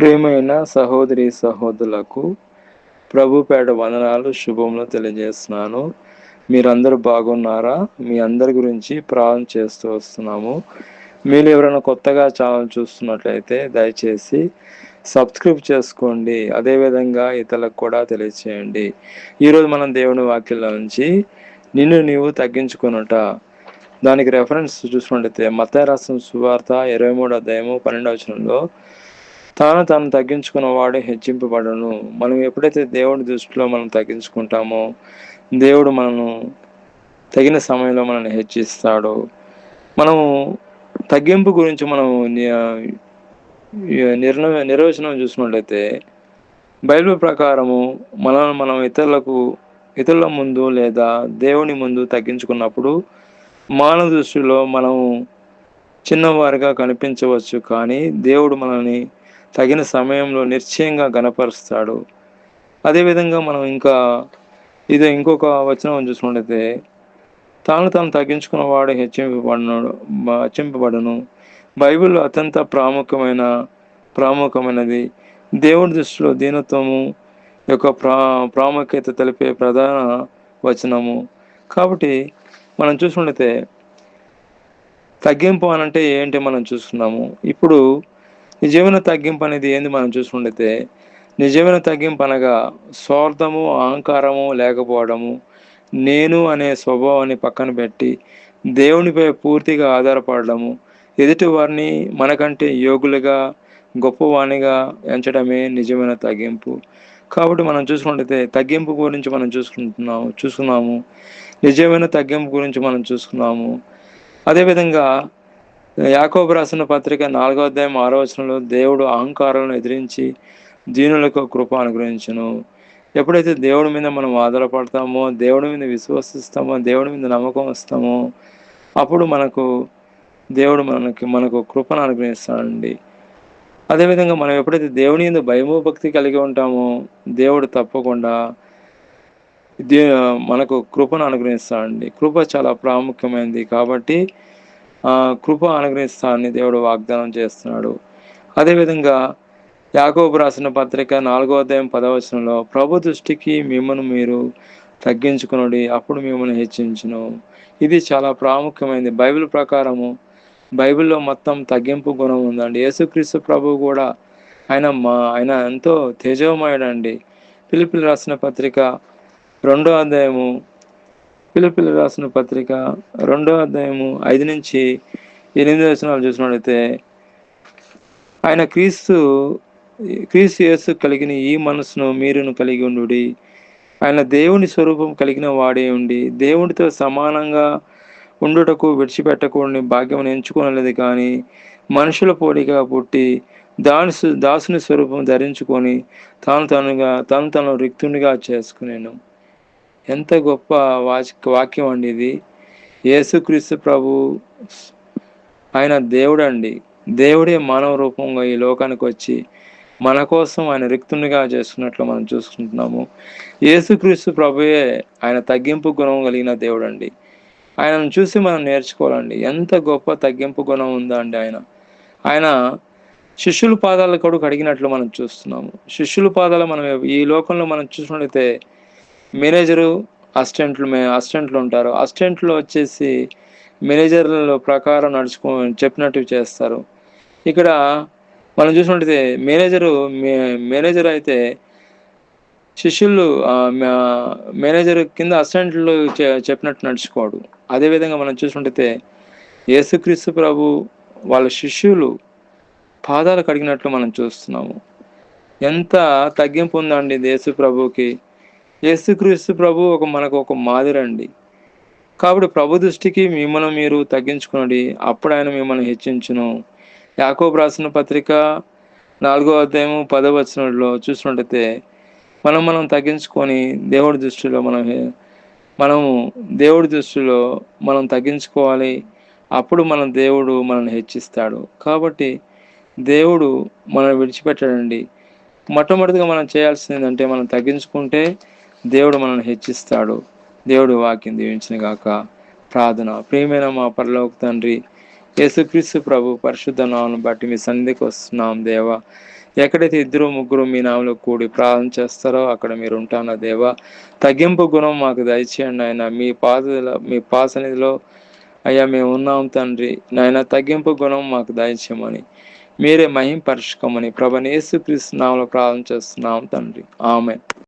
ప్రియమైన సహోదరి సహోదరులకు ప్రభుపేట వందనాలు శుభములు తెలియజేస్తున్నాను. మీరందరూ బాగున్నారా? మీ అందరి గురించి ప్రార్థన చేస్తూ వస్తున్నాము. మీరు ఎవరైనా కొత్తగా ఛానల్ చూస్తున్నట్లయితే దయచేసి సబ్స్క్రైబ్ చేసుకోండి. అదేవిధంగా ఇతరులకు కూడా తెలియచేయండి. ఈరోజు మనం దేవుని వాక్యంలో నుంచి నిన్ను నీవు తగ్గించుకొనుట, దానికి రెఫరెన్స్ చూసుకున్నట్లయితే మత్తయి రాసిన సువార్త 23వ అధ్యాయము 12వ వచనంలో తాను తగ్గించుకున్న వాడు హెచ్చింపబడను. మనం ఎప్పుడైతే దేవుడి దృష్టిలో మనం తగ్గించుకుంటామో దేవుడు మనను తగిన సమయంలో మనల్ని హెచ్చిస్తాడు. మనము తగ్గింపు గురించి మనం నిర్వచనం చూసినట్లయితే బైబిల్ ప్రకారము మనం ఇతరుల ముందు లేదా దేవుని ముందు తగ్గించుకున్నప్పుడు మానవ దృష్టిలో మనం చిన్నవారిగా కనిపించవచ్చు, కానీ దేవుడు మనల్ని తగిన సమయంలో నిశ్చయంగా గణపరుస్తాడు. అదేవిధంగా మనం ఇంకొక వచనం చూసుకున్నట్లయితే తాను తగ్గించుకున్న వాడు హెచ్చింపబడను. బైబిల్లో అత్యంత ప్రాముఖ్యమైనది దేవుడి దృష్టిలో దీనత్వము యొక్క ప్రాముఖ్యత తెలిపే ప్రధాన వచనము. కాబట్టి మనం చూసుకున్నట్లయితే తగ్గింపు అనంటే ఏంటి మనం చూస్తున్నాము. ఇప్పుడు నిజమైన తగ్గింపు అనేది ఏంది మనం చూసుకుంటే, నిజమైన తగ్గింపు అనగా స్వార్థము, అహంకారము లేకపోవడము, నేను అనే స్వభావాన్ని పక్కన పెట్టి దేవునిపై పూర్తిగా ఆధారపడము, ఎదుటి వారిని మనకంటే యోగులుగా గొప్పవాణిగా ఎంచడమే నిజమైన తగ్గింపు. కాబట్టి మనం చూసుకుంటే తగ్గింపు గురించి మనం చూసుకున్నాము, నిజమైన తగ్గింపు గురించి మనం చూసుకున్నాము. అదేవిధంగా యాకోబు రాసిన పత్రిక 4వ అధ్యాయం 6వ వచనంలో దేవుడు అహంకారాలను ఎదిరించి దీనులకు కృప అనుగ్రహించును. ఎప్పుడైతే దేవుడి మీద మనం ఆధారపడతామో, దేవుడి మీద విశ్వసిస్తామో, దేవుడి మీద నమ్మకం వస్తామో, అప్పుడు దేవుడు మనకు కృపను అనుగ్రహిస్తాడండి. అదేవిధంగా మనం ఎప్పుడైతే దేవుని మీద భయము భక్తి కలిగి ఉంటామో దేవుడు తప్పకుండా మనకు కృపను అనుగ్రహిస్తాడండి. కృప చాలా ప్రాముఖ్యమైనది. కాబట్టి కృప అనుగ్రహిస్తానని దేవుడు వాగ్దానం చేస్తున్నాడు. అదేవిధంగా యాకోబు రాసిన పత్రిక 4వ అధ్యాయం 10వ వచనంలో ప్రభు దృష్టికి మిమ్మల్ని మీరు తగ్గించుకునుడి, అప్పుడు మిమ్మల్ని హెచ్చించును. ఇది చాలా ప్రాముఖ్యమైనది. బైబిల్ ప్రకారము బైబిల్లో మొత్తం తగ్గింపు గుణం ఉందండి. యేసుక్రీస్తు ప్రభు కూడా ఆయన ఎంతో తేజోమయుడండి. ఫిలిప్పీయులకు రాసిన పత్రిక 2వ అధ్యాయము 5 నుంచి 8 వచనాలు చూసినట్లయితే ఆయన క్రీస్తు యేసు కలిగిన ఈ మనసును మీరును కలిగి ఉండుడి. ఆయన దేవుని స్వరూపం కలిగిన వాడే ఉండి దేవుడితో సమానంగా ఉండుటకు విడిచిపెట్టకూడని భాగ్యం ఎంచుకోనలేదు, కానీ మనుషుల పోలిగా పుట్టి దాసుని స్వరూపం ధరించుకొని తను రిక్తునిగా చేసుకునేను. ఎంత గొప్ప వాక్యం అండి ఇది. యేసుక్రీస్తు ప్రభు ఆయన దేవుడు అండి. దేవుడే మానవ రూపంగా ఈ లోకానికి వచ్చి మన కోసం ఆయన రిక్తునిగా చేసుకున్నట్లు మనం చూసుకుంటున్నాము. యేసుక్రీస్తు ప్రభుయే ఆయన తగ్గింపు గుణం కలిగిన దేవుడు అండి. ఆయనను చూసి మనం నేర్చుకోవాలండి. ఎంత గొప్ప తగ్గింపు గుణం ఉందా అండి. ఆయన శిష్యుల పాదాలు కూడా కడిగినట్లు మనం చూస్తున్నాము. శిష్యుల పాదాలు మనం ఈ లోకంలో మనం చూసినట్లయితే మేనేజరు అసిస్టెంట్లు ఉంటారు. అసిస్టెంట్లు వచ్చేసి మేనేజర్ల ప్రకారం చెప్పినట్టు చేస్తారు. ఇక్కడ మనం చూసినట్లయితే మేనేజర్ అయితే శిష్యులు మేనేజర్ కింద అసిస్టెంట్లు చెప్పినట్టు నడుచుకోడు. అదేవిధంగా మనం చూసినట్లయితే యేసుక్రీస్తు ప్రభు వాళ్ళ శిష్యులు పాదాలు కడిగినట్లు మనం చూస్తున్నాము. ఎంత తగ్గింపు ఉందండి యేసు ప్రభుకి. యేసుక్రీస్తు ప్రభు మనకు ఒక మాదిరండి. కాబట్టి ప్రభు దృష్టికి మిమ్మల్ని మీరు తగ్గించుకునండి, అప్పుడు ఆయన మిమ్మల్ని హెచ్చించును. యాకోబు రాసిన పత్రిక 4వ అధ్యాయము 10వ వచనంలో చూసినట్లయితే మనం తగ్గించుకొని దేవుడి దృష్టిలో మనం తగ్గించుకోవాలి. అప్పుడు దేవుడు మనల్ని హెచ్చిస్తాడు. కాబట్టి దేవుడు మనల్ని విడిచిపెట్టాడండి. మొట్టమొదటిగా మనం చేయాల్సింది ఏంటంటే మనం తగ్గించుకుంటే దేవుడు మనల్ని హెచ్చిస్తాడు. దేవుడు వాక్యం దీవించిన గాక. ప్రార్థన. ప్రియమైన మా పరలోక తండ్రి, యేసుక్రీస్తు ప్రభు పరిశుద్ధ నామమును బట్టి మీ సన్నిధికి వస్తున్నాం దేవా. ఎక్కడైతే ఇద్దరు ముగ్గురు మీ నామలో కూడి ప్రార్థన చేస్తారో అక్కడ మీరు ఉంటాను దేవా. తగ్గింపు గుణం మాకు దయచేయండి ఆయన. మీ పాసనిధిలో అయ్యా మేము ఉన్నాం తండ్రి. నాయన తగ్గింపు గుణం మాకు దయచేయమని, మీరే మహింపరచుకోమని యేసుక్రీస్తు నామములో ప్రార్థన చేస్తున్నాం తండ్రి. ఆమేన్.